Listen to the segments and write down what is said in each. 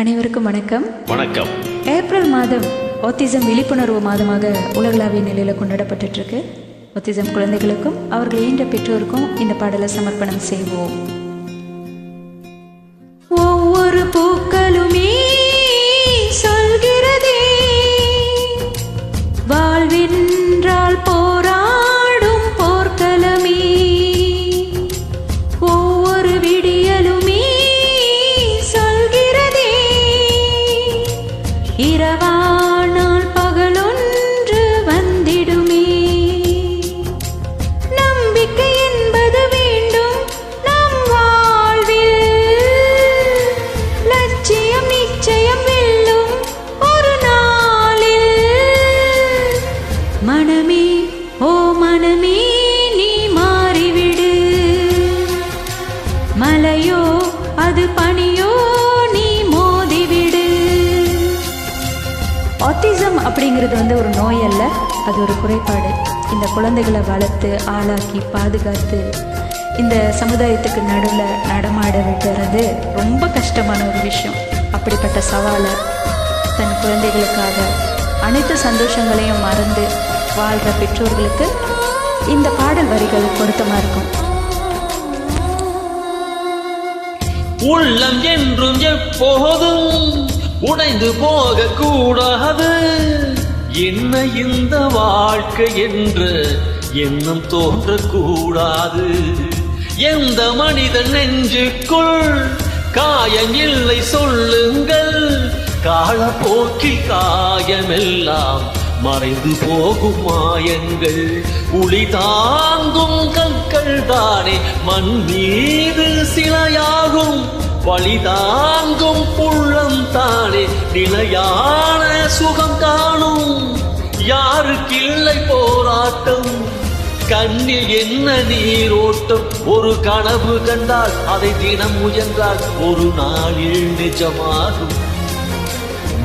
அனைவருக்கும் வணக்கம். வணக்கம். ஏப்ரல் மாதம் ஆட்டிசம் விழிப்புணர்வு மாதமாக உலகளாவிய நிலையில் கொண்டாடப்பட்டு இருக்கு. ஆட்டிசம் குழந்தைகளுக்கும் அவர்கள் ஈன்ற பெற்றோருக்கும் இந்த பாடலை சமர்ப்பணம் செய்வோம். ஒவ்வொரு பூக்களுமே சொல்கிறதே வாழ்வென்றால் போராடும் போர்க்களமே. ஒவ்வொரு விடியலுமே சொல்கிறதே இரவானால் பகலொன்று வந்திடுமே. நம்பிக்கை என்பது வேண்டும் நம் வாழ்வில், லட்சியம் நிச்சயம் வெல்லும் ஒரு நாளில். மனமே ஓ மனமே நீ மாறிவிடு, மலையோ அது பனியோ நீ மோதிவிடு. ஆட்டிசம் அப்படிங்கிறது ஒரு நோய் அல்ல, அது ஒரு குறைபாடு. இந்த குழந்தைகளை வளர்த்து ஆளாக்கி பாதுகாத்து இந்த சமுதாயத்துக்கு நடுவில் நடமாட விடுறது ரொம்ப கஷ்டமான ஒரு விஷயம். அப்படிப்பட்ட சவாலை தன் குழந்தைகளுக்காக அனைத்து சந்தோஷங்களையும் மறந்து வாழ்கிற பெற்றோர்களுக்கு இந்த பாடல் வரிகள் பொருத்தமாக இருக்கும். உள்ளம் என்றும் எப்போதும் உடைந்து போக கூடாது. என்ன இந்த வாழ்க்கை என்று எண்ணம் தோன்றக்கூடாது. எந்த மனிதன் நெஞ்சுக்குள் காயம் இல்லை சொல்லுங்கள். காலப்போக்கில் காயமெல்லாம் மறைந்து போகும் மாயங்கள். உளி தாங்கும் கற்கள் தானே மண் மீது சிலையாகும். வழி தாங்கும் புள்ளம் தானே நிலையான சுகம் காணும். யாருக்கில்லை போராட்டம், கண்ணில் என்ன நீரோட்டம். ஒரு கனவு கண்டால் அதை தினம் முயன்றால் ஒரு நாளில் நிஜமாகும்.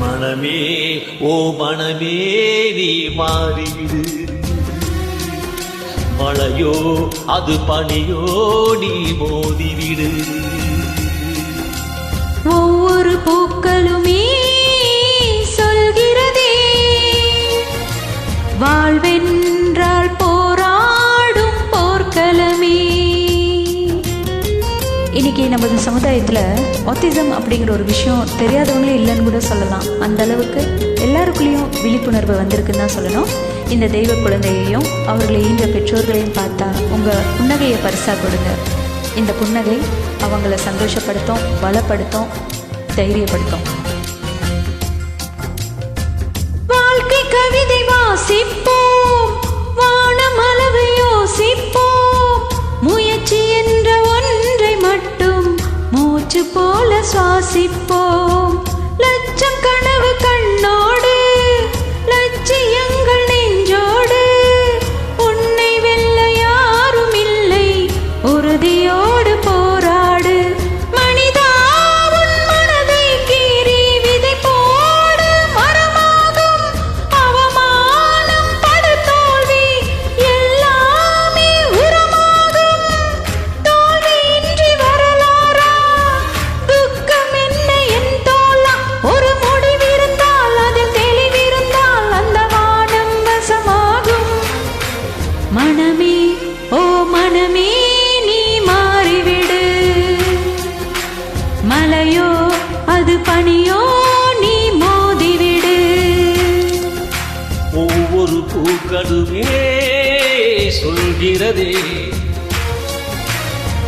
மனமே ஓ மனமே நீ மாறிவிடு, மழையோ அது பனியோ நீ மோதிவிடு. ஒவ்வொரு பூக்களுமே சொல்கிறதே வாழ்வென்றால் போராடும் போர்க்களமே. இன்னைக்கு நமது சமுதாயத்தில் ஆட்டிசம் அப்படிங்கிற ஒரு விஷயம் தெரியாதவங்களே இல்லைன்னு கூட சொல்லலாம். அந்த அளவுக்கு எல்லாருக்குள்ளேயும் விழிப்புணர்வு வந்திருக்குன்னு தான் சொல்லணும். இந்த தெய்வ குழந்தையையும் அவர்களை ஈன்ற பெற்றோர்களையும் பார்த்தா உங்கள் புன்னகையை பரிசாக கொடுங்க. இந்த புன்னகை அவங்கள சந்தோஷப்படுத்தும், பலப்படுத்தும், தைரியப்படுத்தும். வாழ்க்கை கவிதை வாசிப்போம், வானம் அளவு யோசிப்போம். முயற்சி என்ற ஒன்றை மட்டும் மூச்சு போல சுவாசிப்போம். லட்சம் கனவு கண்ணோடு, லட்சியங்கள் நெஞ்சோடு. உன்னை வெல்ல யாரும் இல்லை, உறுதியோடு போராடு. மனிதா உன் மனதை கீறி விதை போடு, மரமாகும் அவமானம் படு தோல்வி எல்லாமே உரமாகும். தோல்வியின்றி வரலாறா, துக்கம் என்ன என் தோளா. ஒரு முடிவிருந்தால் அதில் தெளிவிருந்தால் அந்த வானம் வசமாகும். மனமே ஓ மனமே நீ மாறிவிடு, மலையோ அது பனியோ நீ மோதிவிடு. ஒவ்வொரு பூக்களுமே சொல்கிறதே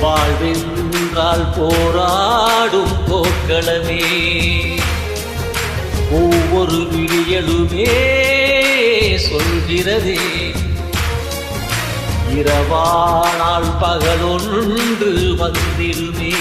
வாழ்வென்றால் போராடும் போக்களமே. ஒவ்வொரு விடியலுமே சொல்கிறதே இரவானால் பகலொன்று வந்திடுமே.